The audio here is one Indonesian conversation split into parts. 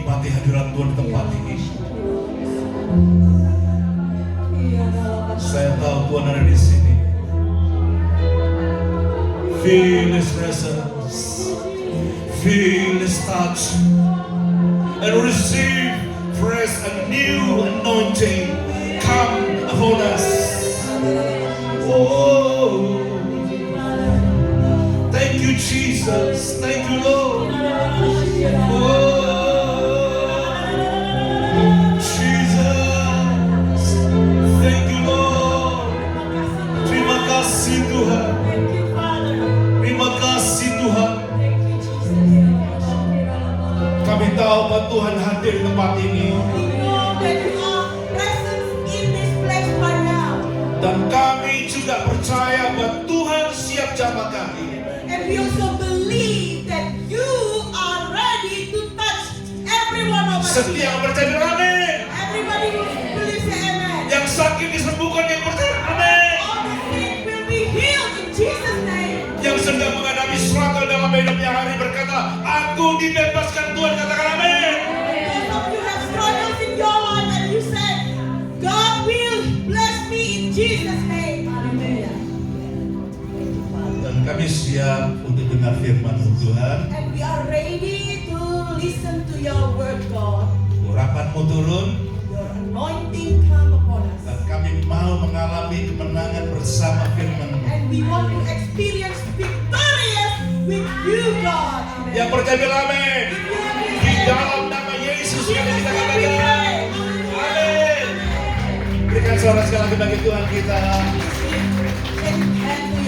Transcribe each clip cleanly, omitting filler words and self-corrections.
nikmati hadirat Tuhan di tempat ini. Saya tahu Tuhan ada di sini. Feel His presence, feel His touch, and receive fresh and new anointing come upon us. Oh, thank you, Jesus. Thank you, Lord. Oh, Jesus. Thank you, Lord. Terima kasih Tuhan. Terima kasih Tuhan. Kami tahu bahwa Tuhan hadir di tempat ini. Dan kami juga percaya bahwa Tuhan siap jamah kami. And we also believe that you are ready to touch every one of us. Setiap yang percaya amin. Everybody who believes say amen. Yang sakit disembuhkan, yang percaya amin. All the sick will be healed in Jesus' name. Yang sedang menghadapi struggle dalam hidupnya hari berkata, aku dibebaskan Tuhan, katakan amin. Those of you have struggles in your life and you say, God will bless me in Jesus' name. Hallelujah. Dan kami siap untuk dengar firman Tuhan. And we are ready to listen to your word, God. Urapanmu turun. Your anointing come upon us. Dan kami mau mengalami kemenangan bersama firman-Mu. And we want to experience victorious with you, God. Amen. Yang percaya bilang amin. Di dalam nama Yesus kami kita katakan amin. Berikan suara sekali lagi bagi Tuhan kita.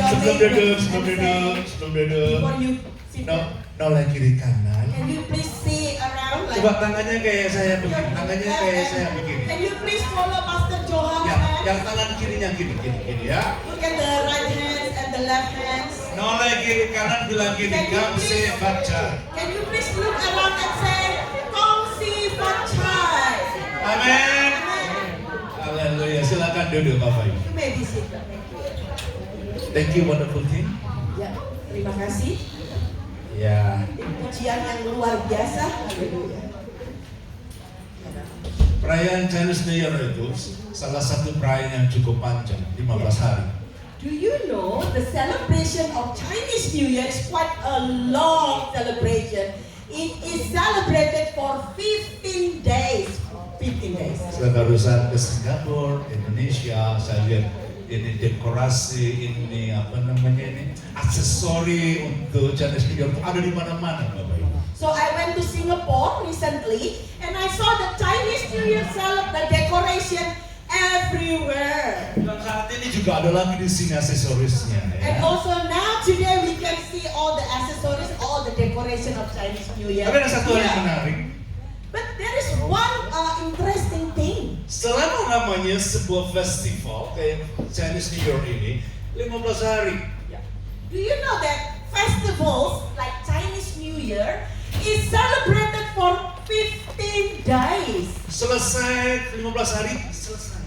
Sebelum duduk. Before you sit down, Noleh kiri kanan. can you please see around? Like, Coba tangannya kayak saya begini. Tangannya kayak saya begini. Can you please follow Pastor Johan's Ya, hand? yang tangan kirinya gini ya. Look at the right hands and the left hands. Noleh kiri kanan bilang gini, Kamse baca. Can you please look around and say, Kongsi Pachai? Amin. Haleluya. Silakan duduk Bapak Ibu. You may be seated. Thank you wonderful team. Ya, terima kasih. Ya, Pujian yang luar biasa. Haleluya. perayaan Chinese New Year itu salah satu perayaan yang cukup panjang, 15 hari. Do you know the celebration of Chinese New Year is quite a long celebration? It is celebrated for 15 days. 15 days. Saya barusan ke Singapura, Indonesia, saya lihat ini dekorasi, ini apa namanya ini aksesori untuk Chinese New Year ada di mana-mana Bapak Ibu. So I went to Singapore recently and I saw the Chinese New Year the decoration everywhere. Dan saat ini juga ada lagi di sini aksesorisnya. And Ya. also now today we can see all the accessories, all the decoration of Chinese New Year. Tapi ada satu hal yang Yeah. menarik. But there is one interesting thing. Selama namanya sebuah festival kayak Chinese New Year ini 15 hari. Do you know that festivals like Chinese New Year is celebrated for 15 days? Selesai 15 hari, selesai.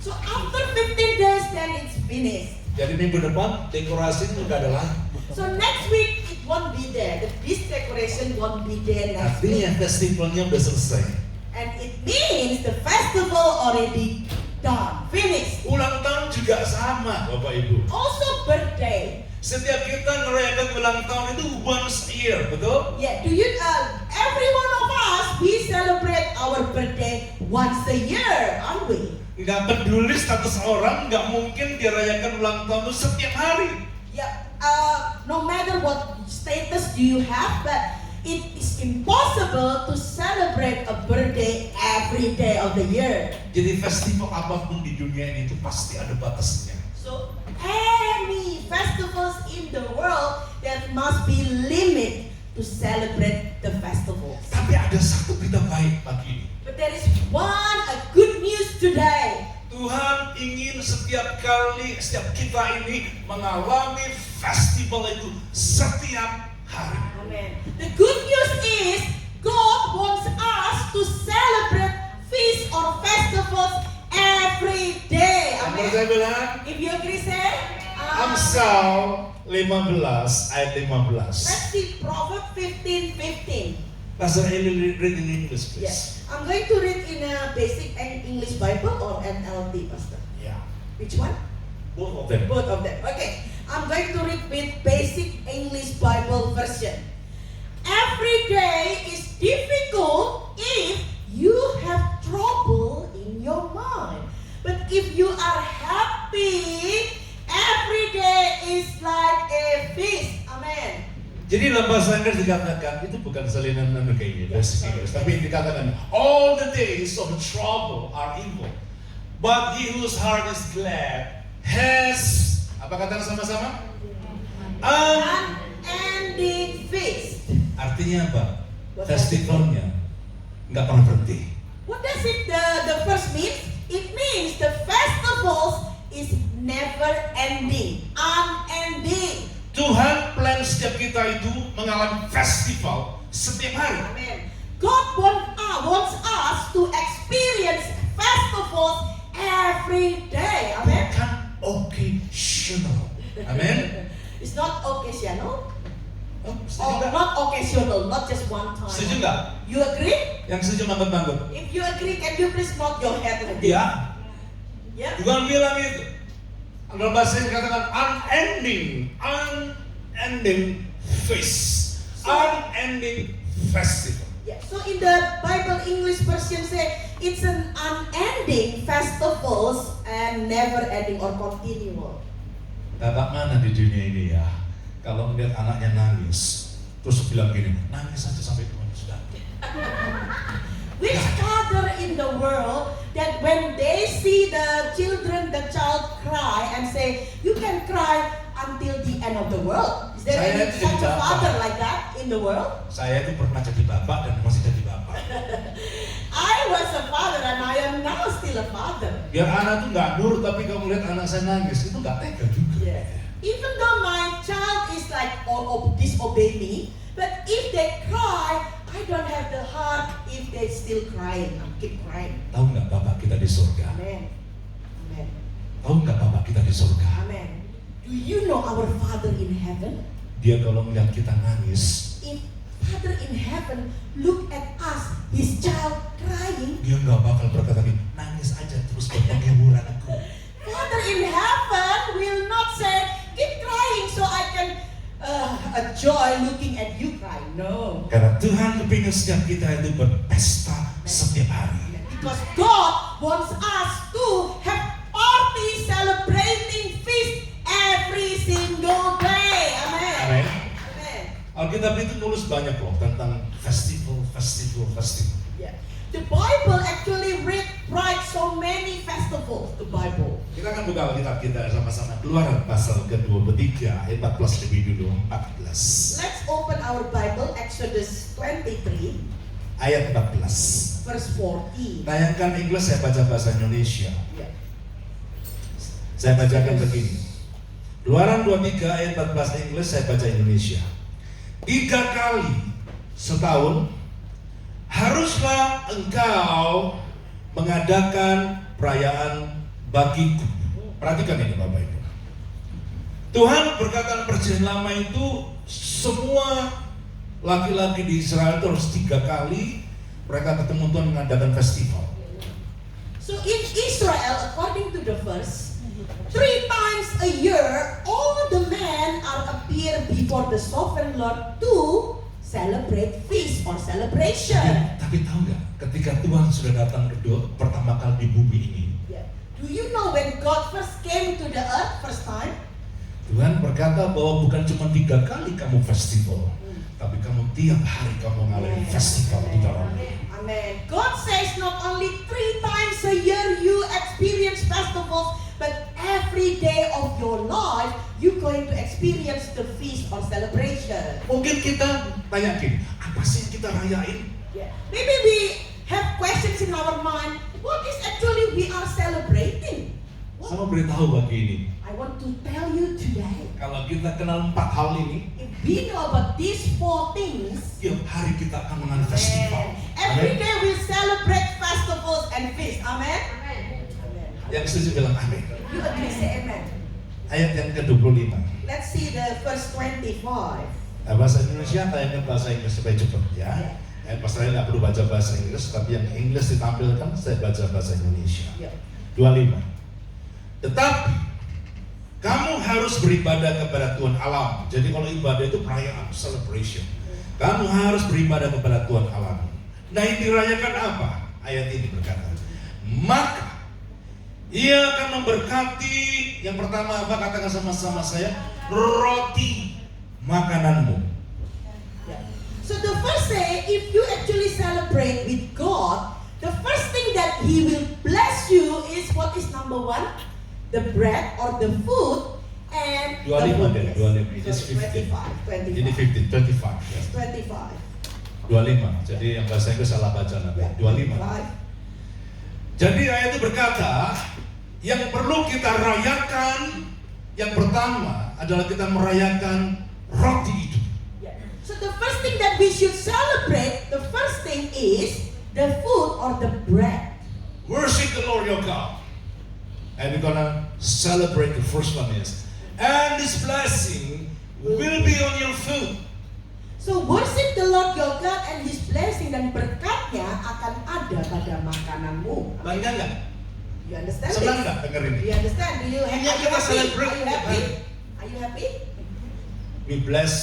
So after 15 days then it's finished. Jadi minggu depan dekorasinya udah ada lagi. So next week it won't be there. This decoration won't be there next Artinya week. festivalnya udah selesai. And it means the festival already done, finished. Ulang tahun juga sama Bapak Ibu. Also birthday. Setiap kita merayakan ulang tahun itu once a year, betul? Yeah, do you every one of us we celebrate our birthday once a year, aren't we? Nggak peduli status orang, nggak mungkin dirayakan ulang tahun itu setiap hari. Yeah, no matter what status do you have, but it is impossible to celebrate a birthday every day of the year. Jadi festival apapun di dunia ini itu pasti ada batasnya. So any festivals in the world, there must be limit to celebrate the festivals. Tapi ada satu berita baik pagi ini. But there is a good news today. Tuhan ingin setiap kali, setiap kita ini mengalami festival itu setiap hari. Amen. The good news is God wants us to celebrate feasts or festivals every day. Apa Amen. saya bilang? If you agree, say. Amsal 15 ayat 15. Let's see Proverbs 15:15. Pastor Eli read in English, please. Yes. I'm going to read in a basic English Bible or NLT, Pastor. Yeah. Which one? Both of them. Both of them. Okay. I'm going to read with basic English Bible version. Every day is difficult if you have trouble in your mind. But if you are happy, every day is like a feast. Amen. Jadi dalam bahasa Inggris dikatakan, itu bukan salinan kayak basic English, tapi dikatakan all the days of trouble are evil, but he whose heart is glad has, apa kata sama-sama? Unending feast. Artinya apa? Festivalnya nggak pernah berhenti. What does it the first mean? It means the festivals is never ending, unending. Tuhan plan setiap kita itu mengalami festival setiap hari. Amen. God wants us to experience festivals every day. Amen. Bukan occasional. Amen. It's not occasional. Oh, Or setuju nggak? not occasional, not just one time. Setuju nggak? You agree? Yang setuju manggut-manggut. If you agree, can you please nod your head like this? Iya. Yeah. Tuhan bilang itu. Dalam bahasa Inggris katakan unending feast, unending festival. Yeah. So in the Bible English version say it's an unending festivals and never ending or continual. Bapak mana di dunia ini ya? Kalau melihat anaknya nangis, terus bilang gini, nangis saja sampai Tuhan sudah. Which father in the world that when they see the child cry and say, you can cry until the end of the world? Is there Saya any itu such a jadi father bapak. like that in the world? Saya itu pernah jadi bapak dan masih jadi bapak. I was a father and I am now still a father. Biar anak tuh nggak nurut, tapi kalau melihat anak saya nangis itu nggak tega juga. Yes. Even though my child is like or disobey me, but if they cry, I don't have the heart if they still crying. I keep crying. Tahu nggak Bapak kita di surga? Amen. Amen. Tahu nggak Bapak kita di surga? Amen. Do you know our Father in heaven? Dia kalau melihat kita nangis, If Father in heaven look at us, his child crying, dia nggak bakal berkata gini, nangis aja terus buat penghiburanku. Father in heaven will not say, keep crying so I can enjoy looking at you cry. No. Karena Tuhan kepingin setiap kita itu berpesta setiap hari. Because God wants us to have party celebrating feast every single day. Amen. Amen. Amen. Alkitab itu nulis banyak loh tentang festival. Yeah. The Bible actually write so many festivals. The Bible. Kita akan buka Alkitab kita sama-sama. Keluaran pasal ke-23 ayat 14 lebih dulu 14. Let's open our Bible, Exodus 23, Ayat 14. verse 14. Tayangkan Inggris, saya baca bahasa Indonesia. Yeah. Saya bacakan begini. Keluaran 23 ayat 14 Inggris, saya baca Indonesia. 3 kali setahun haruslah engkau mengadakan perayaan bagiku. Perhatikan ini Bapak Ibu. Tuhan berkata perjanjian lama itu semua laki-laki di Israel itu harus 3 kali mereka ketemu Tuhan mengadakan festival. So in Israel, according to the verse, 3 times a year, all the men are appear before the sovereign Lord to celebrate feast or celebration. Tapi tahu nggak, ketika Tuhan sudah datang pertama kali di bumi ini, Yeah. Do you know when God first came to the earth first time? Tuhan berkata bahwa bukan cuma 3 kali kamu festival, tapi kamu tiap hari kamu ngalamin festival di dalam. Amen. God says not only 3 times a year you experience festivals, but every day of your life you're going to experience the feast or celebration. Mungkin kita tanya gini, apa sih yang kita rayain? Yeah. Maybe we have questions in our mind. What is actually we are celebrating? Sama beritahu begini, I want to tell you today. kalau kita kenal 4 hal ini, If we know about these 4 things, tiap hari kita akan mengalami festival. every Amin. day we celebrate festivals and feasts. Amen. Amen. Yang setuju bilang amin. You agree? Say amen. Ayat yang ke-25. Let's see the verse 25. Nah, bahasa Indonesia tayangkan bahasa Inggris supaya cepat ya. Pastor nggak perlu baca bahasa Inggris, tapi yang Inggris ditampilkan saya baca bahasa Indonesia. Yeah. 25. Tetapi kamu harus beribadah kepada Tuhan Allah. Jadi kalau ibadah itu perayaan, celebration. Kamu harus beribadah kepada Tuhan Allah. Nah, yang dirayakan apa? Ayat ini berkata, maka Ia akan memberkati. Yang pertama apa? Katakan sama-sama saya, roti makananmu. Yeah. So the first say, if you actually celebrate with God, the first thing that He will bless you is what is number one? The bread or the food and 25 the food. deh, 25. It is 15. 25. Ini 15, 25. Yes. 25. 25. Jadi yang bahasa Inggris salah baca nanti. 25. Jadi ayat itu berkata, yang perlu kita rayakan yang pertama adalah kita merayakan roti itu. Yeah. So the first thing that we should celebrate, the first thing is the food or the bread. Worship the Lord your God. And we're gonna celebrate. The first one is, and this blessing will be on your food. So worship the Lord your God and His blessing dan berkatnya akan ada pada makananmu. Bangga nggak? You understand Senang this? nggak denger ini? You understand? Do you, Ini are you kita happy? celebrate Are you tiap happy? hari. Are you happy? We bless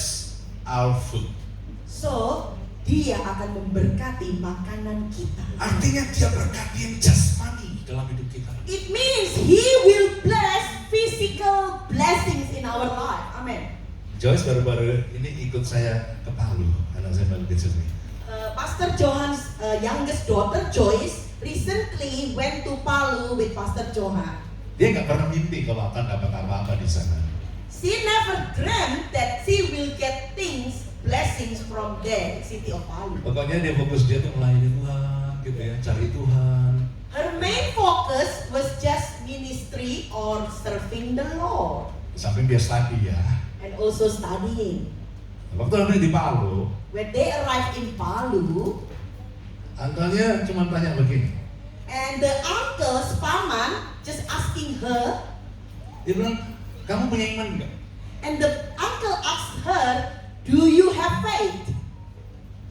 our food. So Dia akan memberkati makanan kita. Artinya dia berkati yang jasmani dalam hidup kita. It means He will bless physical blessings in our life. Amen. Joyce baru-baru ini ikut saya ke Palu, anak saya paling kecil nih. Pastor Johan's youngest daughter Joyce recently went to Palu with Pastor Johan. Dia nggak pernah mimpi kalau akan dapat apa-apa di sana. She never dreamt that she will get things, blessings from there, city of Palu. Pokoknya dia fokus dia tuh melayani Tuhan, gitu ya, cari Tuhan. Her main focus was just ministry or serving the Lord Di samping dia study ya. and also studying. Waktu sampai di Palu, When they arrived in Palu, angkelnya cuma tanya begini. and the uncle's paman just asking her, Dia bilang, kamu punya iman nggak? and the uncle asked her, "Do you have faith?"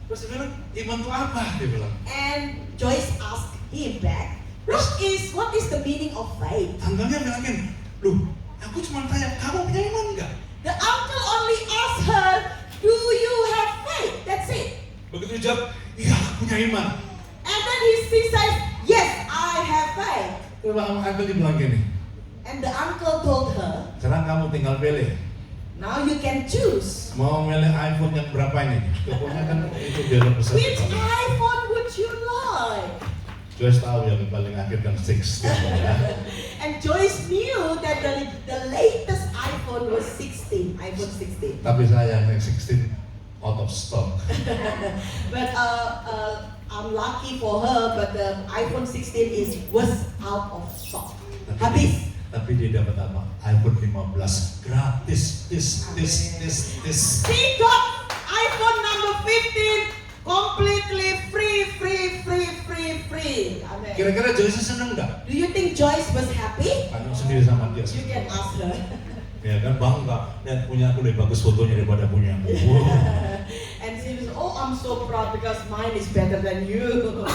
Terus dia bilang, iman itu apa? Dia bilang. And Joyce asked him back, what is the meaning of faith? Angkelnya bilang gini, loh, aku cuma tanya, kamu punya iman nggak? The uncle only asked her, "Do you have faith?" That's it. Begitu dia jawab, iya aku punya iman. And then she says, "Yes, I have faith." Terus angkel dia bilang gini, And the uncle told her, sekarang kamu tinggal pilih. "Now you can choose. Mau milih iPhone yang berapa ini? Pokoknya kan itu biar besar. Which iPhone would you like?" Joyce tahu yang paling akhir kan 16 ya. And Joyce knew that the latest iPhone was 16, iPhone 16. Tapi saya yang 16 out of stock. But I'm lucky for her, but the iPhone 16 was out of stock. Habis. Tapi dia dapat apa? iPhone 15 gratis. This. She got iPhone number 15 completely free. Amen. Kira-kira Joyce seneng nggak? Do you think Joyce was happy? Tanya sendiri sama dia. You can ask her. Ya kan bangga. Dan punya aku lebih bagus fotonya daripada punya aku. Wow. And she was, "Oh, I'm so proud because mine is better than you."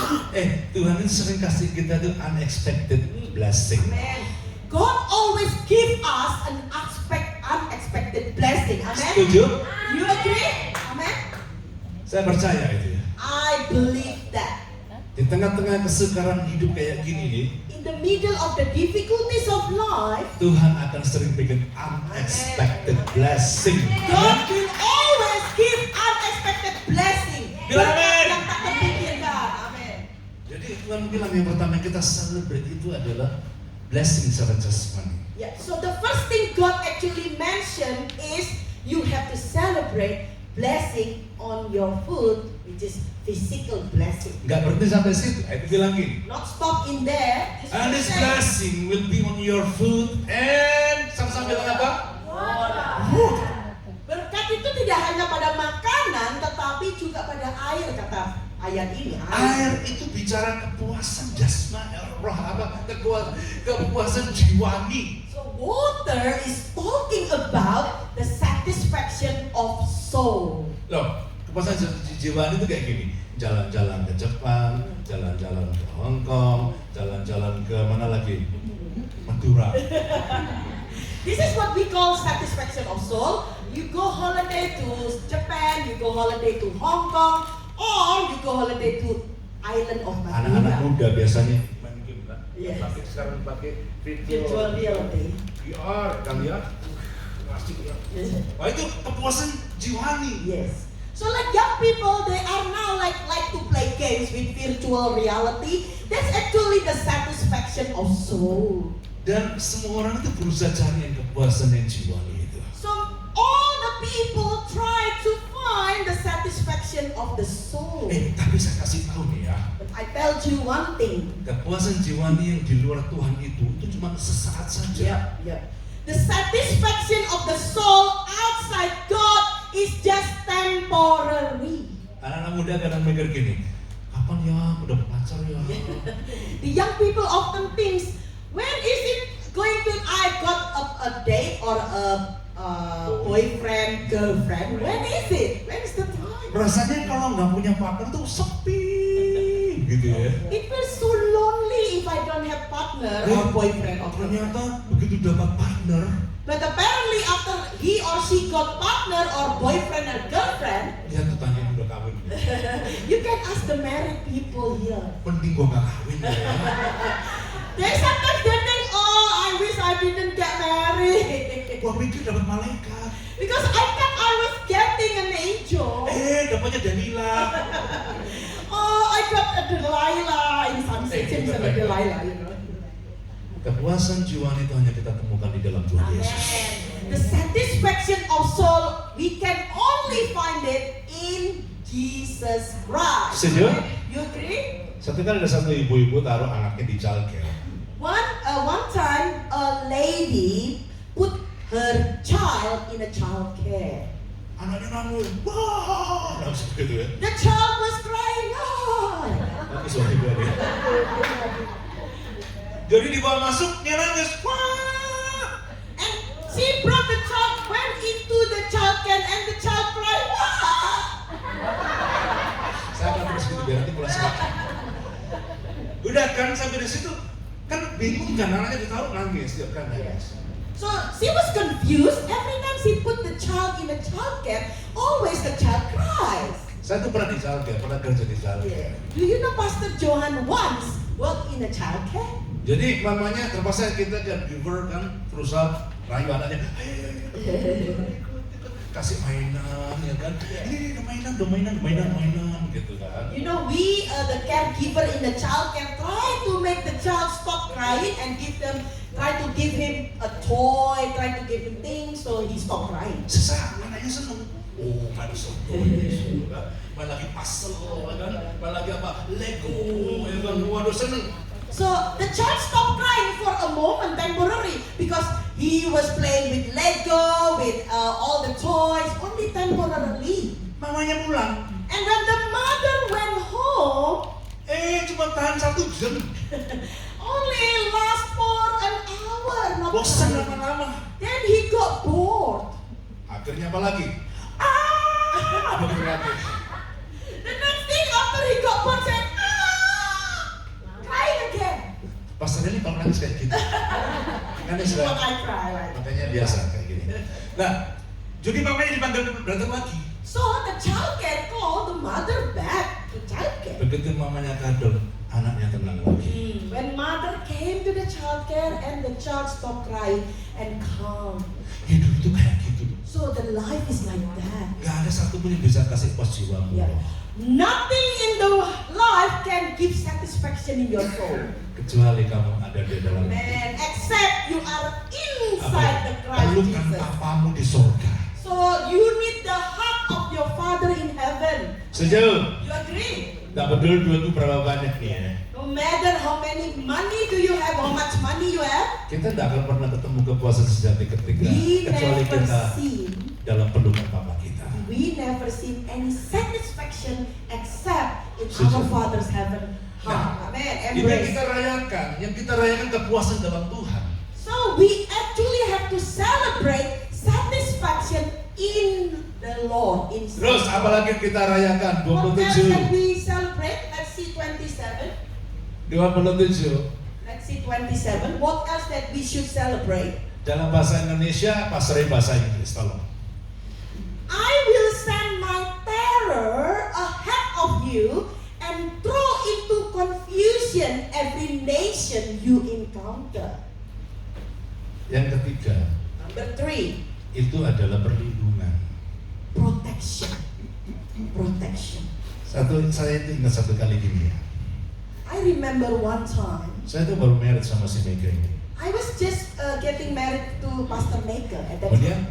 Tuhan ini sering kasih kita tuh unexpected blessing. Amen. God always give us an unexpected blessing. Amen. Setuju? You agree? Amen. Saya percaya itu ya. I believe that. Di tengah-tengah kesukaran hidup kayak gini nih, In the middle of the difficulties of life, Tuhan akan sering bikin unexpected blessing. God will always give unexpected blessing. Bilang amin. Yang tak terpikirkan. Amin. Jadi Tuhan bilang yang pertama kita celebrate itu adalah blessing secara jasmani. Yeah. So the first thing God actually mentioned is you have to celebrate blessing on your food, which is physical blessing. Nggak berhenti sampai situ. Itu bilang gini. Not stop in there. It's And this saying, blessing will be on your food and sama-sama bilang apa? berkat itu tidak hanya pada makanan, tetapi juga pada air, kata ayat ini. Air itu bicara kepuasan jasmani, roh apa? Kepuasan jiwani. So water is talking about the satisfaction of soul. Loh, kepuasan jiwani itu kayak gini. jalan-jalan ke Jepang, jalan-jalan ke Hong Kong, jalan-jalan ke mana lagi? Madura. This is what we call satisfaction of soul. You go holiday to Japan, you go holiday to Hong Kong, or you go holiday to island of Anak-anak Madura. muda biasanya main game lah. Yes. Sekarang pakai Virtual reality. VR kali ya. Asik ya. Yes. Wah itu kepuasan jiwani. Yes. So like young people, they are now like to play games with virtual reality. That's actually the satisfaction of soul. Dan semua orang itu berusaha cari yang kepuasan yang jiwani itu. So all the people try to find the satisfaction of the soul. Tapi saya kasih tahu nih ya, But I tell you one thing. kepuasan jiwani yang di luar Tuhan itu cuma sesaat saja. Yep. The satisfaction of the soul outside God is just temporary. Anak-anak muda kadang mikir gini, kapan ya udah pacar ya? The young people often think, when is it going to? I got a date or a boyfriend, girlfriend. When is it? When is the time? Rasanya kalau nggak punya partner tuh sepi, gitu ya. It feels so lonely if I don't have partner or boyfriend or girlfriend. Ternyata begitu dapat partner, But apparently after he or she got partner or boyfriend and girlfriend, dia tuh tanya udah kawin. you can ask the married people here. Penting gua nggak kawin ya. They sometimes they think, oh, I wish I didn't get married. Gua pikir dapat malaikat. Because I thought I was getting an angel. Dapatnya Danila. Oh, I got a Delilah in some sections of a Delilah, you know. Kepuasan jiwani itu hanya kita temukan di dalam Tuhan Yesus. Amen. The satisfaction of soul, we can only find it in Jesus Christ. Setuju? You agree? Satu kali ada satu ibu-ibu taruh anaknya di childcare. One time a lady put her child in a childcare. Anaknya nangis, wah, langsung gitu ya. The child was crying. Oh. Aku suami gua nih. Jadi dibawa masuk, dia nangis, wah. And she brought the child, went into the childcare, and the child cried. Wah. Saya akan terus gitu biar nanti pulang sekolah. Udah kan sampai di situ, kan bingung kan anaknya ditaruh nangis, dia kan nangis. So she was confused. Every time she put the child in the childcare, always the child cries. Saya tuh pernah di childcare, pernah kerja di childcare. Do you know Pastor Johan once worked in a childcare? Jadi mamanya terpaksa kita caregiver kan berusaha rayu anaknya, ayo, ikut, kasih mainan ya kan, ini mainan gitu kan. You know, we the caregiver in the childcare try to make the child stop crying and try to give him a toy, try to give him things so he stop crying. Sesaat anaknya seneng. Oh, main soto, main lagi puzzle, kan, main lagi apa, Lego, ya kan, waduh seneng. So the child stopped crying for a moment, temporary, because he was playing with Lego, with all the toys, only temporarily. Mamanya pulang, And when the mother went home, cuma tahan 1 jam, only last for an hour, not bosan more. lama-lama. Then he got bored. Akhirnya apa lagi? Begitu lagi. The next thing after he got bored, said, crying again. Pastor ini kalau nangis kayak gitu, nangis This is what lah. I cry like. Makanya biasa kayak gini. Nah, jadi mamanya dipanggil datang lagi. So the childcare called the mother back to childcare. Begitu mamanya kadal, anaknya tenang lagi. When mother came to the childcare and the child stopped crying and calm. Hidup itu kayak gitu. So the life is like that. Gak ada satupun yang bisa kasih puas jiwamu. Yeah. Nothing in the life can give satisfaction in your soul. Kecuali kamu ada di dalam Man, except you are inside the Christ pelukan Jesus. papamu di surga. So you need the hug of your Father in heaven. Setuju? You agree? Gak peduli duit itu berapa banyak nih ya. No matter how many money do you have, how much money you have, Kita tidak akan pernah ketemu kepuasan sejati ketika we kecuali never kita seen, dalam pelukan papa kita. we never seen any satisfaction except in Setuju. our Father's heaven. Nah, Amen. Ini yang Embrace. kita rayakan kepuasan dalam Tuhan. So we actually have to celebrate satisfaction in the Lord. In Terus apalagi yang kita rayakan what else can 27 we 27. Let's see 27. What else that we should celebrate? Dalam bahasa Indonesia, pasarin bahasa Inggris, tolong. I will send my terror ahead of you and throw into confusion every nation you encounter. Yang ketiga, Number 3, itu adalah perlindungan. protection. Protection. Saya itu ingat satu kali gini ya. I remember one time, Saya tuh baru married sama si Mega ini. I was just getting married to Pastor Maker at that Kemudian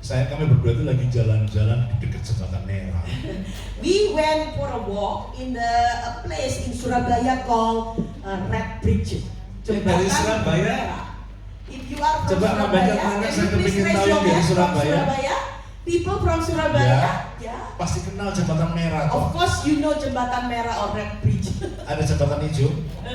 time. kami berdua itu lagi jalan-jalan di dekat jembatan merah. We went for a walk in a place in Surabaya called Red Bridge. Dari Surabaya? Merah. If you are from Coba Surabaya, Anda can saya you please kepingin raise tahu your yang dari hand from Surabaya. Surabaya? People from Surabaya? Yeah. Pasti kenal jembatan merah Of toh. course you know Jembatan Merah or Red Bridge. Ada jembatan hijau?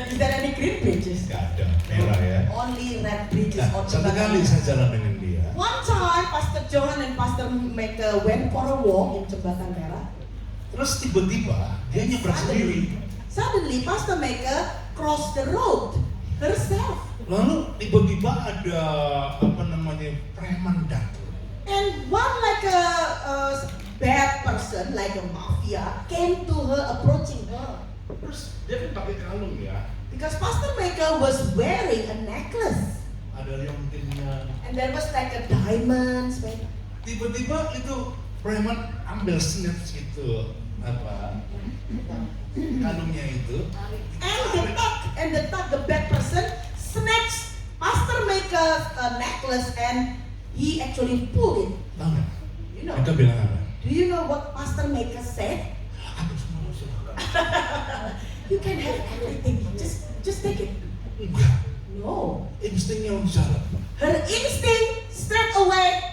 Is there any green bridges? Gak ada, merah ya. Only red bridges Nah, or satu Jembatan kali Merah. saya jalan dengan dia. One time, Pastor John and Pastor Maker went for a walk in Jembatan Merah. Terus tiba-tiba dia nyebrang sendiri. Suddenly, Pastor Maker crossed the road herself. Lalu tiba-tiba ada preman datang. And one like a bad person, like a mafia, came to her, approaching her. Terus dia kan pakai kalung ya. Because Pastor Maker was wearing a necklace. Ada liontinnya. And there was like a diamond. Tiba-tiba itu preman ambil snatch itu kalungnya itu. And the bad person snatched Pastor Maker's necklace and he actually pulled it. Tahu nggak? You know? Mereka bilang apa? Do you know what Pastor Maker said? Aku semua silakan. You can have everything. Just take it. Enggak. No. Instingnya untuk jalan. Her instinct straight away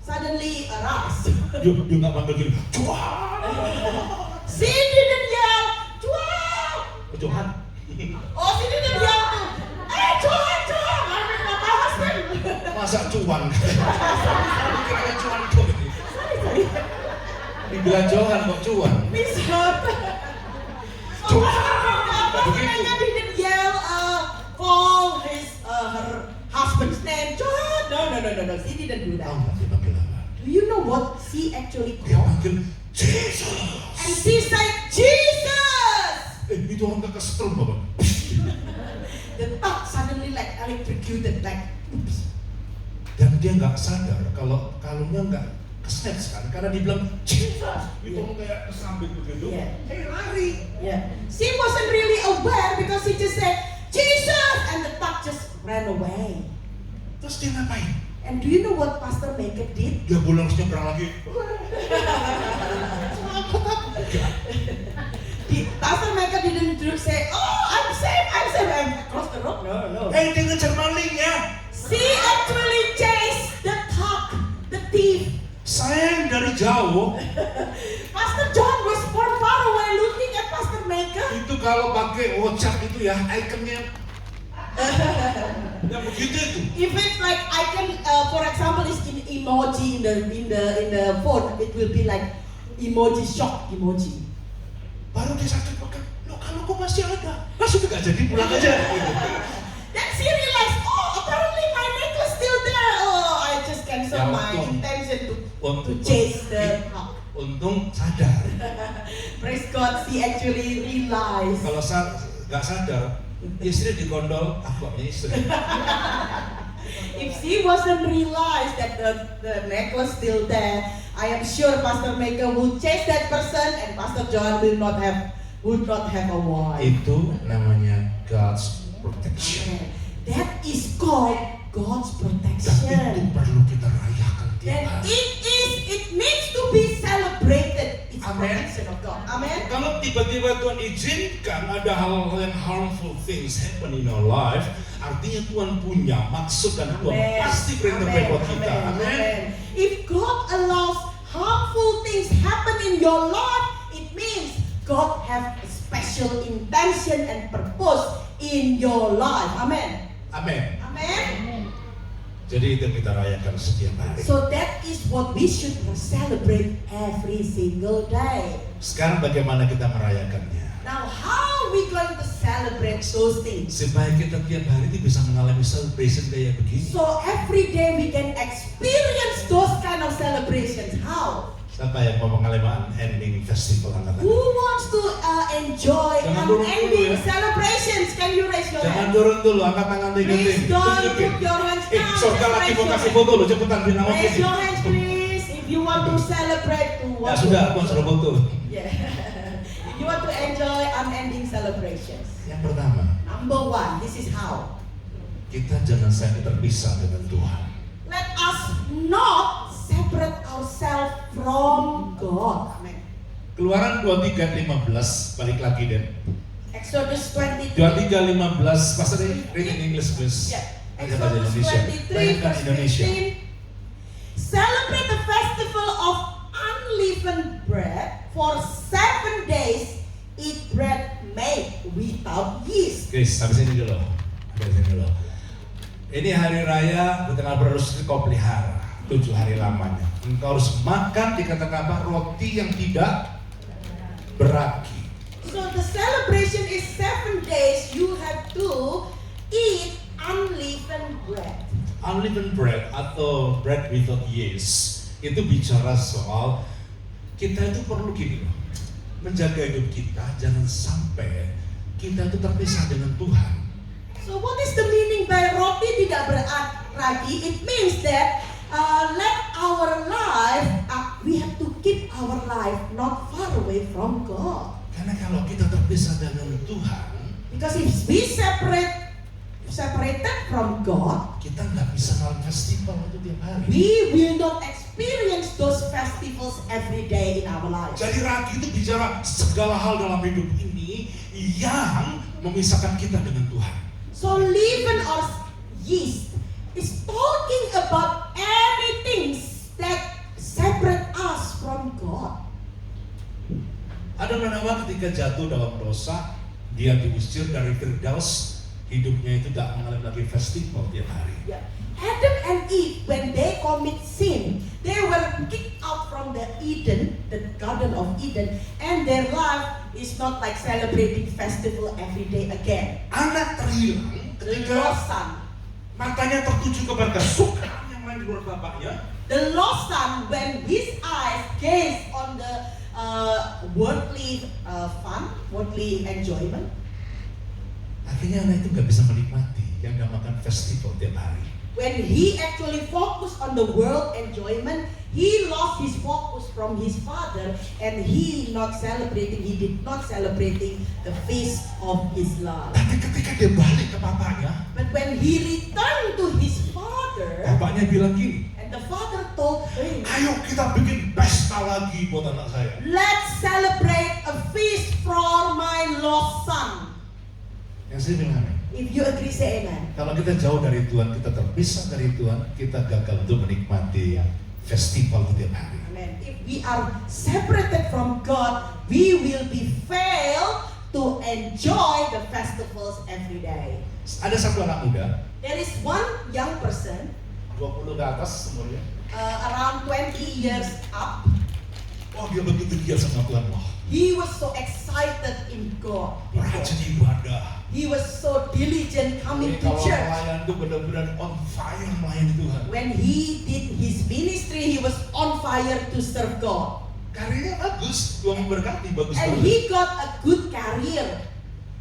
suddenly aroused. Dia nggak panggil gini. Cuan. She didn't yell, Juan! Johan. Oh, she didn't yell to, hey, Juan, Juan! I mean, my husband. Masa cuan? Kira cuan kok ini. Sorry. Dibilang Johan kok cuan. Miss her. Juan. Pastor Maker didn't yell, call her husband's name, Juan. No. She didn't do Tahu that. nggak dia panggil apa? Do you know what she actually Dia called? panggil Jesus. And she said, Jesus! Itu orang nggak kesetrum bapak. The thought suddenly like electrocuted, like, oops. Dan dia nggak sadar kalau kalungnya nggak kesnatch kan, karena dia bilang Jesus. Itu orang kayak kesambit begitu. Yeah. Lari. Yeah. She wasn't really aware because she just said, Jesus! And the thought just ran away. Terus dia ngapain? And do you know what Pastor Maker did? Dia pulang nyebrang lagi. Pastor Maker didn't say, oh, I'm safe, and across the road. No. Dia ngejar malingnya. She actually chased the thug, the thief. Sayang dari jauh. Pastor John was far away looking at Pastor Maker. Itu kalau pakai WhatsApp itu ya, ikonnya yang begitu itu. If it's like icon, for example, is in emoji in the phone, it will be like emoji shock emoji. Baru dia sakit makan. Loh, kalau kok masih ada, masuk nggak jadi pulang aja. Then she realized, oh, apparently my necklace still there. Oh, I just cancel Ya, my untung. intention to chase the hawk. Untung sadar. Praise God, she actually realized. Kalau nggak sadar, istri digondol, agaknya istri. If she wasn't realized that the necklace still there, I am sure Pastor Maker will chase that person and Pastor John would not have a wife. Itu namanya God's protection. That is called God's Dan itu protection. perlu kita rayakan tiap And hari. it needs to be celebrated. It's Amen. protection of God. Amen. Kalau tiba-tiba Tuhan izinkan ada hal-hal yang harmful things happen in our life, artinya Tuhan punya maksud dan Tuhan pasti berintervensi buat kita. Amin. If God allows harmful things happen in your life, it means God have a special intention and purpose in your life. Amen. Amin. Amen. Jadi itu kita rayakan setiap hari. So that is what we should celebrate every single day. Sekarang bagaimana kita merayakannya? Now, how we going to celebrate those things? Supaya kita tiap hari ini bisa mengalami celebration kayak begini. So every day we can experience those kind of celebrations. How? Siapa yang mau mengalami ending festival angkat Who tangan? wants to enjoy Jangan turun dulu unending ya. celebrations? Can you raise your Jangan hand? turun dulu, angkat tangan Please tinggi. don't Tunjukin. put your hands down. Surga lagi Raise mau your kasih hand. foto lo, cepetan bintang oke. Raise your hands please. If you want to celebrate to Ya what? sudah, aku suruh foto. Yeah. If you want to enjoy unending celebrations. Yang pertama, Number one, this is how. kita jangan sampai terpisah dengan Tuhan. Let us not separate ourselves from God. Amen. Keluaran 23:15, balik lagi deh. Exodus 23. 23:15, Pastor read in English please. Yeah. Aja bahasa Exodus Indonesia. 23 Bayangkan verse Indonesia. 15. Celebrate the festival of unleavened bread for 7 days. Eat bread made without yeast. Guys, sampai sini dulu. Sampai sini dulu. Ini hari raya di tengah berus kau pelihara 7 hari lamanya. Engkau harus makan dikatakan apa? Roti yang tidak beragi. So the celebration is 7 days. You have to eat unleavened bread. Unleavened bread atau bread without yeast itu bicara soal kita itu perlu gini loh, menjaga hidup kita jangan sampai kita itu terpisah dengan Tuhan. So what is the meaning by roti tidak beragi? It means that let our life, we have to keep our life not far away from God. Karena kalau kita terpisah dengan Tuhan, Because if we separated from God, kita nggak bisa ngalamin festival itu tiap hari. we will not experience those festivals every day in our lives. Jadi ragi itu bicara segala hal dalam hidup ini yang memisahkan kita dengan Tuhan. So leaven or yeast is talking about anything that separate us from God. Adam dan Hawa ketika jatuh dalam dosa, dia diusir dari Firdaus, hidupnya itu tidak mengalami lagi festival tiap hari. Yeah. Adam and Eve, when they commit sin, they were kicked out from the Eden, the Garden of Eden, and their life is not like celebrating festival every day again. Anak terhilang The ketika lost son. matanya tertuju kepada kesukaan yang lain di luar bapaknya. The lost son, when his eyes gaze on the worldly fun, worldly enjoyment, Akhirnya anak itu nggak bisa menikmati yang dinamakan festival tiap hari. when he actually focused on the world enjoyment, he lost his focus from his father, and he did not celebrating the feast of his love. Tapi ketika dia balik ke bapaknya, But when he returned to his father, bapaknya bilang gini, and the father told him, ayo kita bikin pesta lagi buat anak saya. let's celebrate a feast for my lost son. Yang saya bilang, amin. If you agree, say amen. Kalau kita jauh dari Tuhan, kita terpisah dari Tuhan, kita gagal untuk menikmati festival tiap hari. Amen. If we are separated from God, we will be fail to enjoy the festivals every day. Ada satu anak muda, There is one young person, 20 ke atas semuanya. around 20 years up. Oh, dia begitu giat sama Tuhan. Wah, He was so excited in God. rajin ibadah. He was so diligent coming to Kalau church. pelayan itu benar-benar on fire melayani Tuhan. When he did his ministry, he was on fire to serve God. Karirnya bagus, Tuhan memberkati, bagus And banget. he got a good career.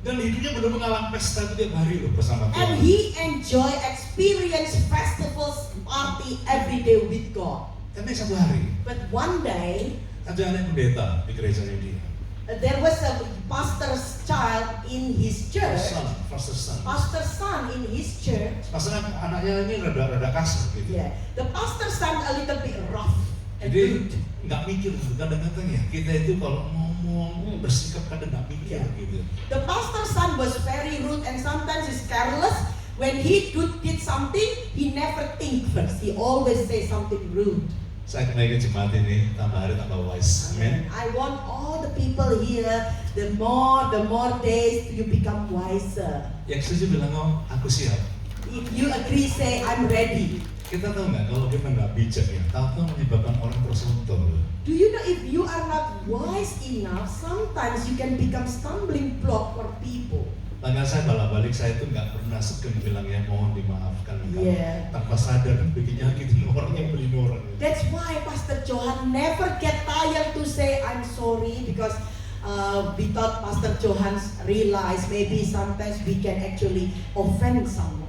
Dan hidupnya benar mengalami pesta itu tiap hari loh bersama Tuhan. And he experience festivals, party every day with God. Tapi satu hari, But one day, ada anak pendeta di gerejanya dia. there was a pastor's child in his church. Pastor son. Pastor's son in his church. Pastor anaknya ini rada kasar gitu. Yeah, the pastor's son a little bit rough and Jadi rude. nggak mikir kadang-kadang ya kita itu kalau ngomong bersikap kadang nggak mikir Yeah. gitu. The pastor's son was very rude and sometimes he's careless. When he did something, he never think first. He always say something rude. Saya kenal jemaat ini tambah hari tambah wise. Amin. I want all the people here, the more days you become wiser. Yang setuju bilang oh aku siap. If you agree, say I'm ready. Kita tahu nggak kalau kita nggak bijak ya, tahu menyebabkan orang tersentuh. Do you know if you are not wise enough, sometimes you can become stumbling block for people saya balik saya itu nggak pernah segen bilang ya mohon dimaafkan. Yeah. Tanpa sadar kan bikin nyakitin orang yang beli orang. That's why Pastor Johan never get tired to say I'm sorry because we thought Pastor Johan realized maybe sometimes we can actually offend someone.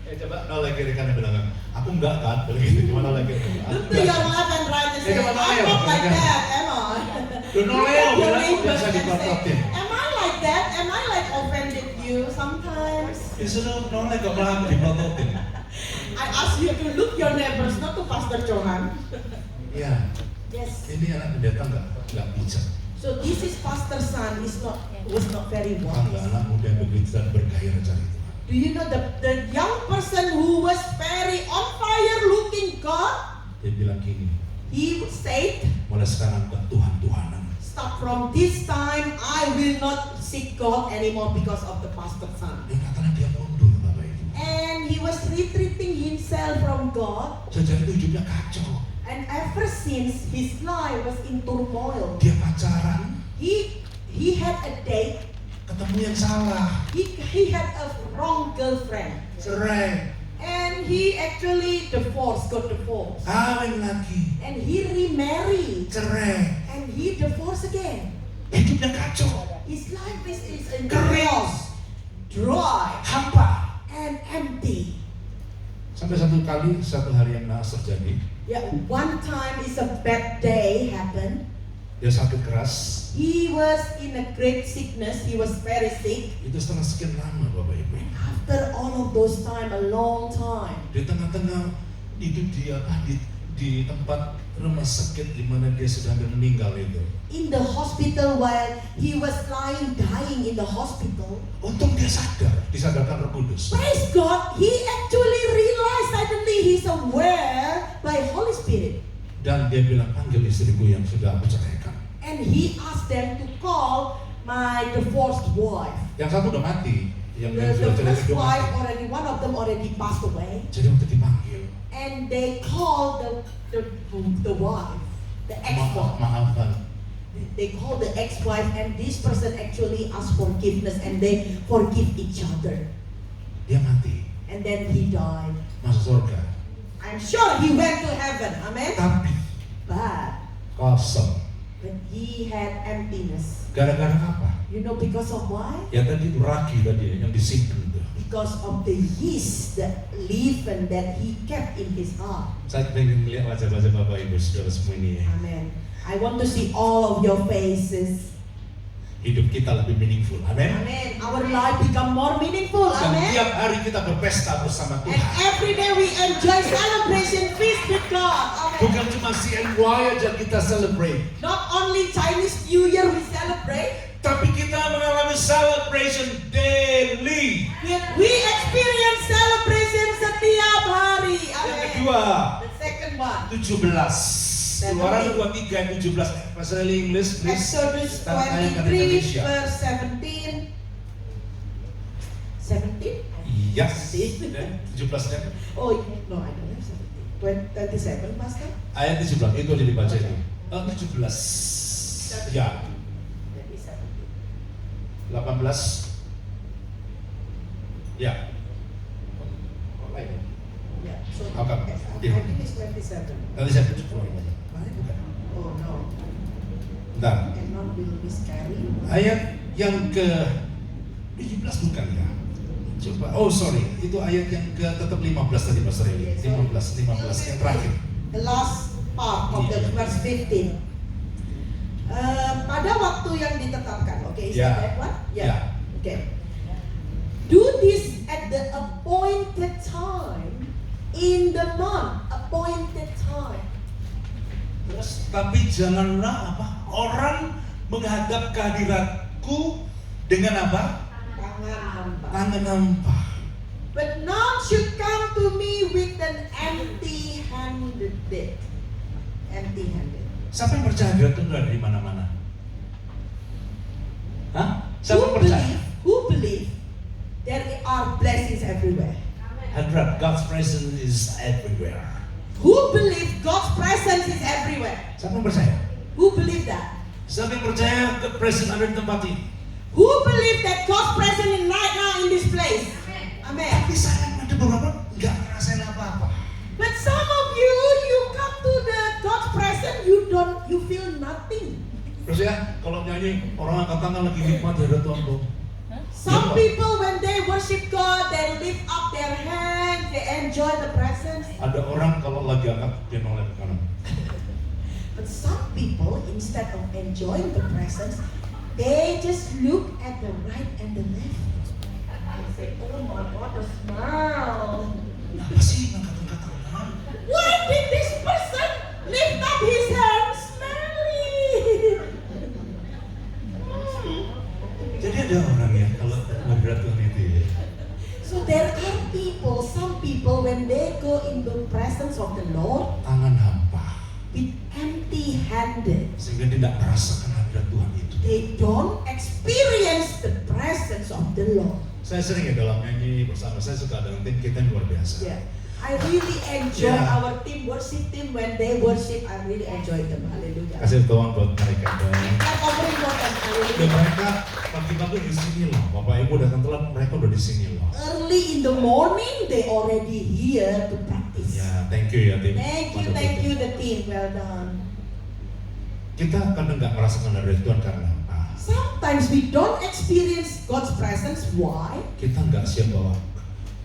Coba nolak kiri kanan bilang, aku enggak kan, bilang gitu, cuma nolak kiri. Look to your left and right and say, coba I'm not like that, am I? Lu nolak, Your bilang neighbors biasa and say, diprototin. am I like that? Am I like offended you sometimes? Disuruh nolak kok malah diprototin. I ask you to look your neighbors, not to Pastor Johan. Iya, Yes. ini anak pendeta enggak bijak. So this is Pastor Son was not very Enggak wise. anak muda yang begitu dan bergairah cari Tuhan. Do you know the young person who was very on fire looking God? Dia bilang gini, He said, mulai sekarang bukan Tuhan-Tuhanan. stop from this time, I will not seek God anymore because of the Pastor Son. Dia katanya dia mundur Bapak Ibu. And he was retreating himself from God. Sejak itu hidupnya kacau. And ever since his life was in turmoil. Dia pacaran, He had a date. ketemu yang salah, He had a wrong girlfriend. cerai, And he actually got divorced. kawin lagi, And he remarried. cerai. And he divorced again. Hidupnya kacau, His life is in Kering. chaos, dry, hampa. and empty. Sampai satu hari yang naas terjadi, Yeah, one time is a bad day happened. dia sakit keras. He was in a great sickness. He was very sick. Itu setelah sekian lama Bapak Ibu. After all of those time, a long time. Di tengah-tengah itu dia di tempat rumah sakit di mana dia sudah hampir meninggal itu. In the hospital while he was dying in the hospital. Untung dia disadarkan Roh Kudus. Praise God, he actually realized suddenly he's aware by Holy Spirit. Dan dia bilang, panggil istriku yang sudah aku ceraikan. And he asked them to call my divorced wife. Yang satu udah mati, yang The sudah cerai first kedua wife mati. one of them already passed away. Jadi waktu dipanggil, And they called the wife, the ex-wife. maafan. They called the ex-wife, and this person actually asked forgiveness, and they forgive each other. Dia mati, And then he died. masuk surga. I'm sure he went to heaven, amen. Tapi But kosong. he had emptiness. Gara-gara apa? You know because of why? Ya tadi itu ragi tadi yang disimpan tuh. Because of the yeast, the leaven that he kept in his heart. Saya pengen melihat wajah-wajah Bapak Ibu Saudara semua ini. Amen. I want to see all of your faces. Hidup kita lebih meaningful. Amin. Amen. Our life become more meaningful. Dan Amen. tiap hari kita berpesta bersama And Tuhan. every day we enjoy celebration feast with God. Amen. Bukan cuma CNY aja kita celebrate, Not only Chinese New Year we celebrate, tapi kita mengalami celebration daily. we experience celebration setiap hari. Yang Amen. kedua, The second one. 17. Keluaran 23 17. Bahasa Inggris, please. Exodus Tayangkan 23 Indonesia. verse 17. 17? Yes. Dan 17-nya. Oh, no, I don't have 17. 27, Pastor? Ayat 17 itu aja dibaca itu. 17. Ya, That is 17. 18. Ya. Yeah. So, Oke. I think it's 27. Nanti saya tunjuk keluar. Bukan. Oh, no. Bentar. And not will miscarry. Ayat yang ke 17 bukan ya? Coba. Oh sorry, itu ayat yang ke tetap 15 tadi Mas Reli. 15 yang terakhir. The last part of the verse 15. Pada waktu yang ditetapkan, okay, is Yeah. that what? Yeah. Okay. Do this at the appointed time in the month. Appointed time. Terus tapi janganlah apa? Orang menghadap kehadiratku dengan apa? Tangan hamba. Tangan hampa. But none should come to me with an empty-handed. Empty-handed. Siapa yang percaya hadirat Tuhan dari mana-mana? Hah? Siapa yang percaya? Who believe there are blessings everywhere? Hadirat, God's presence is everywhere. Who believe God's presence is everywhere? Siapa yang percaya? Who believe that? Siapa yang percaya ke presence ada di tempat ini? Who believe that God's presence is right now in tangan lagi nikmat hadirat Tuhan belum? Some people when they worship God, they lift up their hands, they enjoy the presence. Ada orang kalau lagi angkat dia noleh ke kanan. But some people, instead of enjoying the presence, they just look at the right and the left. And say, oh my God, the smell. Apa sih ngangkat-ngangkat tangan? Why did this person lift up his hands smelly? Jadi ada orang ya kalau hadirat Tuhan itu ya. So there are people, some people when they go in the presence of the Lord Tangan hampa with empty-handed, sehingga tidak merasakan hadirat Tuhan itu. they don't experience the presence of the Lord. Saya sering ya dalam nyanyi bersama, saya suka dengan tim kita yang luar biasa. Yeah. I really enjoy Yeah. our team worship team when they worship. I really enjoy them. Hallelujah. Kasih Tuhan buat mereka dong. Clap offering for them. Dan Hallelujah. mereka pagi-pagi di sini loh, Bapak Ibu datang telat, mereka udah di sini loh. Early in the morning, they already here to practice. Ya, thank you ya tim. Thank you the team. Well done. Kita kadang nggak merasakan hadirat Tuhan karena apa? Sometimes we don't experience God's presence. Why? Kita nggak siap bawa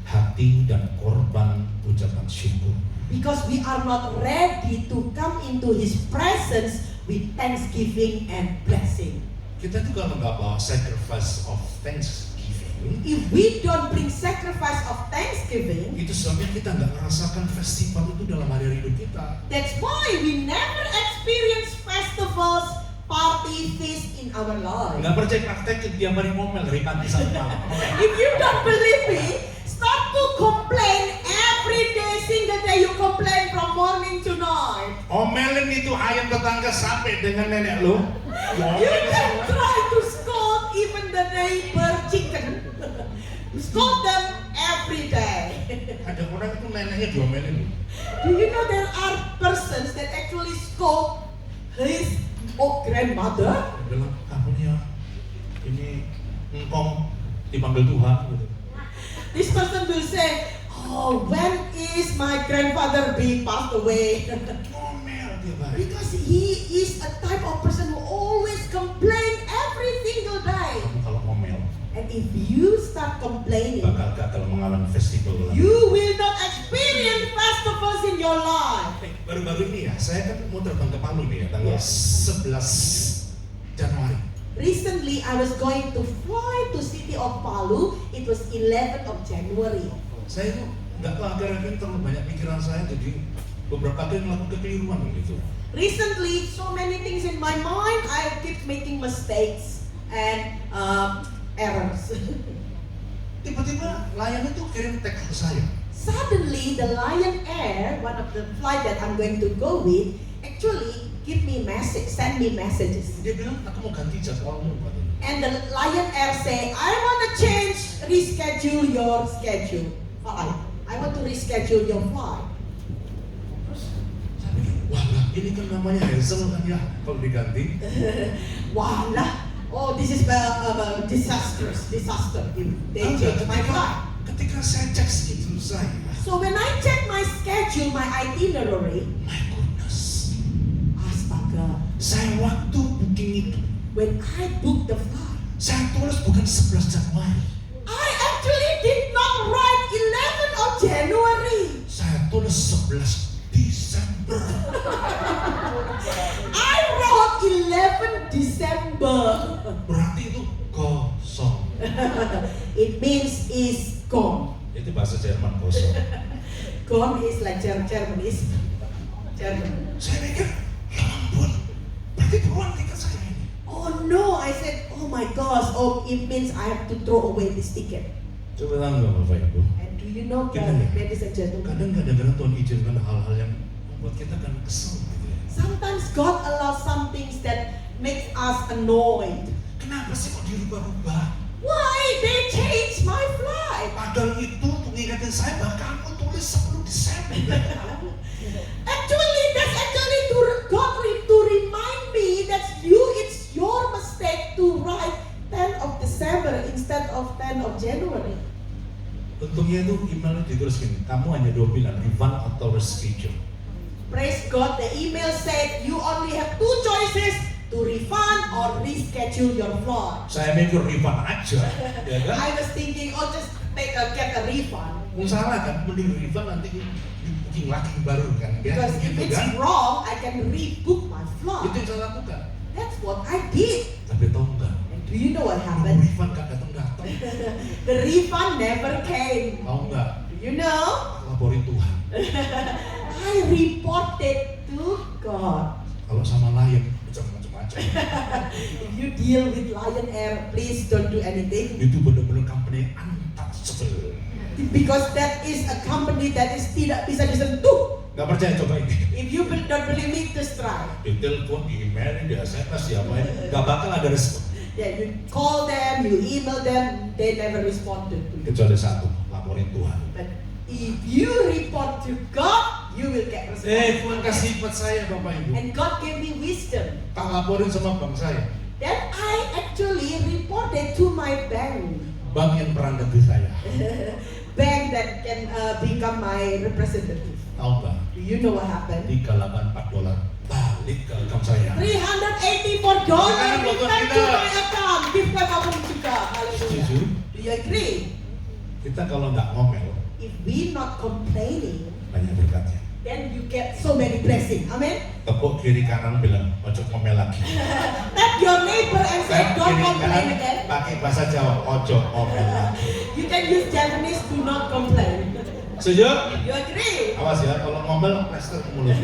hati dan korban ucapan syukur. Because we are not ready to come into His presence with thanksgiving and blessing. Kita juga nggak bawa sacrifice of thanksgiving. If we don't bring sacrifice of thanksgiving, Itu sebabnya kita nggak merasakan festival itu dalam hari hidup kita. that's why we never experience festivals, party, feast in our life. Nggak percaya praktek tiap hari ngomel dari pagi sampai malam. If you don't believe me, start to complain every day, single day you complain from morning to night. Omelin itu ayam tetangga sampai dengan nenek lu. You can try to scold even the neighbor chicken. Scold them every day. Ada orang itu neneknya diomelin. Do you know there are persons that actually scold his grandmother? Dia bilang, kamu nih ya, ini engkong dipanggil Tuhan gitu. This person will say, oh, when is my grandfather be passed away? Ngomel tiap hari. Because he is a type of person who always complain every single day. Kamu kalau ngomel And if you start complaining, bakal gagal mengalami festival. you will not experience festivals in your life. Baru-baru ini ya, saya kan mau terbang ke Palu nih ya, tanggal Yes. 11 Januari. Recently, I was going to fly to city of Palu. It was 11th of January. Saya itu nggak tahu akhir-akhir terlalu banyak pikiran saya, jadi beberapa kali melakukan kekeliruan gitu. Recently, so many things in my mind, I keep making mistakes and errors. Tiba-tiba Lion itu kirim teks ke saya. Suddenly, the Lion Air, one of the flight that I'm going to go with, actually give me message, send me messages. Dia bilang, aku mau ganti jadwalmu katanya. And the Lion Air say, I want to reschedule your schedule. Flight. I want to reschedule your flight. Terus saya pikir, wah lah, ini kan namanya Hazel kan ya, kalau diganti. Wah lah, oh this is disaster if they change my flight. Ketika saya cek schedule saya, So when I check my schedule, my itinerary, my goodness, astaga, saya waktu booking itu, when I booked the flight, saya tulis bukan 11 Januari, I actually did not write 11th of January. saya tulis 11 Desember. I wrote 11 December. Berarti itu kosong. It means is gone. Itu bahasa Jerman kosong. Gone is like German is German. Saya pikir, ya ampun, berarti beruang tiket saya ini. Oh no, I said, oh my gosh, oh it means I have to throw away this ticket. Coba tahu nggak Bapak Ibu? And do you know, Kita nih, ladies and gentlemen, kadang-kadang Tuhan izinkan hal-hal yang membuat kita kan kesel gitu ya. sometimes God allows some things that makes us annoyed. Kenapa sih kok dirubah-rubah? Why they change my flight? Padahal itu untuk ngingetin saya bahwa kamu tulis 10 Desember. Actually, that's actually to remind me that it's your mistake to write 10th of December instead of 10th of January. Untungnya itu emailnya ditulis gini, kamu hanya 2 pilihan, refund atau reschedule. Praise God, the email said you only have 2 choices, to to refund or reschedule your flight. Saya mikir refund aja, ya kan? I was thinking, oh just get a refund. Salah kan, mending refund nanti booking lagi baru kan, ya? Because if Gitu it's kan? wrong, I can rebook my Itu flight. yang saya lakukan. That's what I did. Tapi tahu nggak? And do you know what Nunggu happened? refund gak datang. The refund never came. Tahu nggak? Do you know? Laporin Tuhan. I reported to God. Kalau sama Lion, macam-macam. If you deal with Lion Air, please don't do anything. Itu benar-benar company untouchable. Because that is a company that is tidak bisa disentuh. Gak percaya coba ini. If you don't believe me, just try. Di telepon, di email, di SMS, siapa ini? Gak bakal ada respon. Yeah, you call them, you email them, they never responded to you. Kecuali satu, laporin Tuhan. But if you report to God, you will get response. Tuhan kasih hikmat saya Bapak Ibu. And God gave me wisdom. Tak laporin sama bank saya. Then I actually reported to my bank. Bank yang pernah negeri saya. Bank that can become my representative. Tahu nggak? Do you know what happened? $384 balik ke account saya. $384 Sekarang buat returned kita. to my account. Give my account juga. Hallelujah. Setuju? Do you agree? Kita kalau nggak ngomel, If we not complaining, banyak berkatnya. then you get so many blessings. Amen. Tepuk kiri kanan bilang, ojo ngomel lagi. Tap your neighbor and say, Tap don't kiri complain kanan, again. pakai bahasa Jawa, ojo ngomel lagi. You can use Japanese, do not complain. Setuju? You agree? Awas ya, kalau ngomel, plester ke mulut.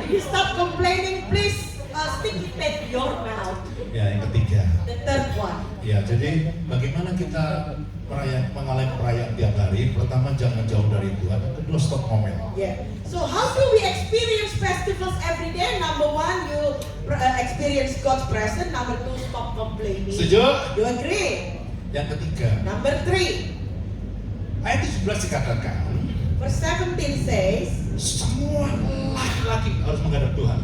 If you stop complaining, please stick it to your mouth. Ya, yang ketiga. The third one. Ya, jadi bagaimana kita mengalami perayaan tiap hari? Pertama, jangan jauh dari Tuhan. Kedua, stop ngomel. Yeah. So how do we experience festivals every day? Number one, you experience God's presence. Number two, stop complaining. Setuju? You agree? Yang ketiga, Number three, ayat 17 dikatakan, verse 17 says, semua laki-laki harus menghadap Tuhan.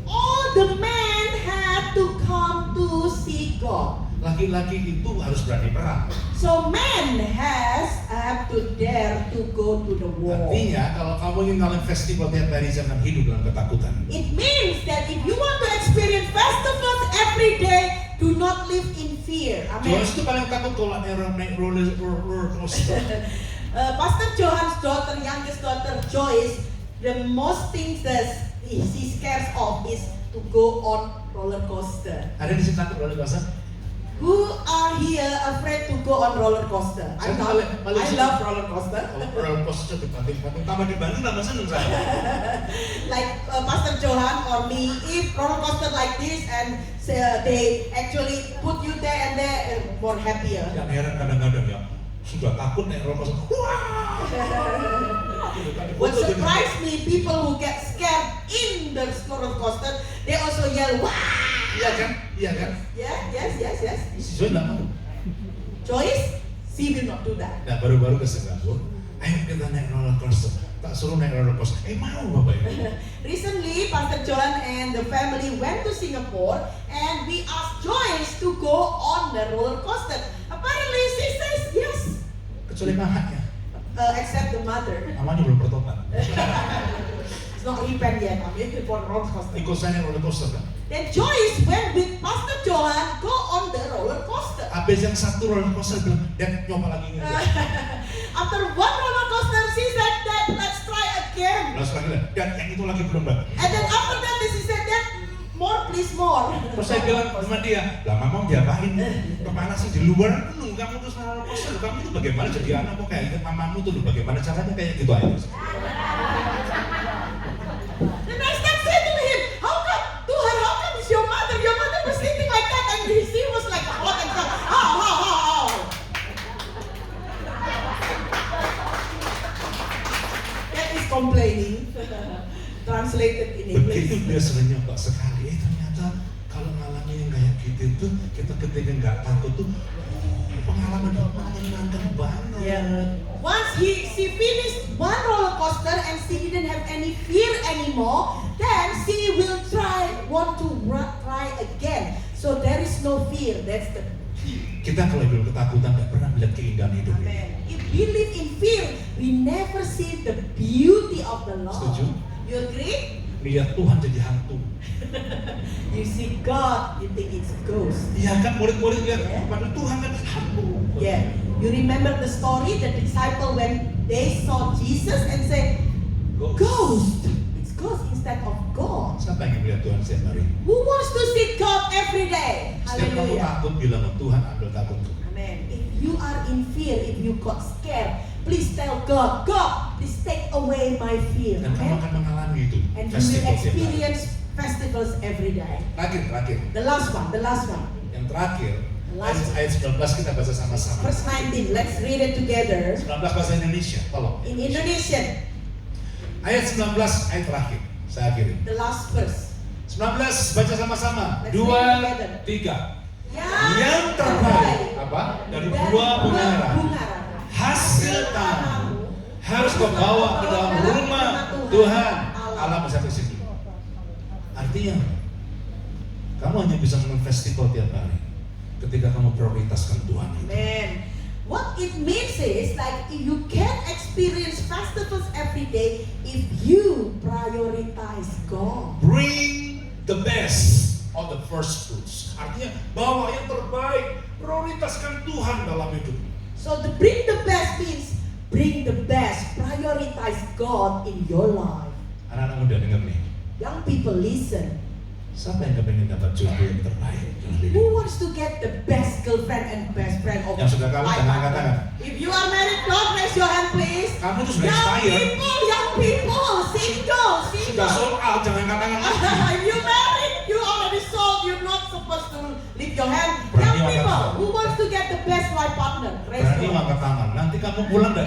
all the men had to come to see God. Laki-laki itu harus berani perang. So men have to dare to go to the war. Artinya, kalau kamu ingin ngalamin festival tiap hari, jangan hidup dalam ketakutan. It means that if you want to experience festivals every day, do not live in fear. Amen. Joyce itu paling takut kalau naik roller coaster. Pastor Johan's daughter, youngest daughter Joyce, the most things that she scares of is to go on roller coaster. Ada di sini takut roller coaster? Who are here afraid to go on roller coaster? I love roller coaster. Roller coaster dibanting-banting, tambah dibanting tambah seneng saya. Like Pastor Johan or me, if roller coaster like this and they actually put you there and there, more happier. Yang heran kadang-kadang ya, sudah takut naik roller coaster. Wah! What surprised me, people who get scared in the roller coaster, they also yell, "Wah!" Iya kan? Iya kan? Yeah, yes. Si Joy nggak mau. Joyce, she will not do that. Nah, baru-baru ke Singapura, ayo kita naik roller coaster. Tak suruh naik roller coaster. Mau Bapak Ibu. Recently, Pastor John and the family went to Singapore and we asked Joyce to go on the roller coaster. Apparently, she says yes. Kecuali mamanya. Except the mother. Mamanya belum bertobat. It's not repent yet. I'm waiting for roller coaster. Ikut saya naik roller coaster kan? Then Joyce went with Pastor Johan go on the roller coaster. Habis yang satu roller coaster bilang, dan nyoba lagi ini. After one roller coaster, she said, "Dad, let's try again." Lalu lagi dan yang itu lagi belum Mbak. And then after that, she said, "Dad, more please more." Terus saya bilang sama dia, lah mama diapain? Kemana sih di luar? Kamu terus roller coaster, kamu itu bagaimana jadi anak kok kayak gitu mamamu tuh, bagaimana caranya kayak gitu aja. Then I start saying to him, "How come, Tuhan? How come is your mother? Your mother was sitting like that, and she was like hot and stuff. How? That is complaining." Translated in English. Begitu dia sering nyoba sekali, ternyata kalau ngalamin yang kayak gitu tuh, kita ketika nggak takut tuh, pengalaman menyenangkan banget. Yeah. Once she finished one roller coaster and she didn't have any fear anymore, then she will want to try again. So there is no fear. That's the. Kita kalau hidup ketakutan nggak pernah melihat keindahan hidup. Amen. If we live in fear, we never see the beauty of the Lord. Setuju? You agree? melihat Tuhan jadi hantu. You see God, you think it's ghost. Iya kan, murid-murid lihat, Yeah. padahal Tuhan kan hantu. Yeah. You remember the story, the disciple when they saw Jesus and say, ghost. It's ghost instead of God. Siapa yang melihat Tuhan setiap hari? Who wants to see God every day? Setiap kamu Hallelujah. takut, bilang Tuhan ambil takutku. Amen. If you are in fear, if you got scared, please tell God, God, please take away my fear. Dan kamu Amen. akan mengalami itu. And you will Festival tiap hari. experience festivals every day. Terakhir. The last one. Yang terakhir, Last. ayat 19 kita baca sama-sama. Verse 19, let's read it together. 19 bahasa Indonesia, tolong. In Indonesian, Ayat 19, ayat terakhir. Saya akhiri. the last verse. 19 baca sama-sama. Let's 2, read together. 3. Yang terbaik apa? Dari buah bunga hasil tanahmu harus kau bawa ke dalam rumah Tuhan Allah bersatu situ. Artinya, kamu hanya bisa festival tiap hari ketika kamu prioritaskan Tuhan. Amen. What it means is like you can experience festivals every day if you prioritize God. Bring the best of the first fruits. Artinya bawa yang terbaik, prioritaskan Tuhan dalam hidup. So to bring the best means bring the best, prioritize God in your life. Anak-anak muda dengar nih. Young people listen. Siapa yang kepengen dapat jodoh yang terbaik? Who wants to get the best girlfriend and best friend of Yang sudah kawin life jangan angkat partner? tangan. If you are married, don't raise your hand please. Kamu tuh sudah Young expired. people, single. Sudah sold out, jangan angkat tangan lagi. If you married, you already sold. You're not supposed to lift your hand. Berani Young angkat people, tangan. who wants to get the best life partner? Raise Berani your hand. angkat tangan. Nanti kamu pulang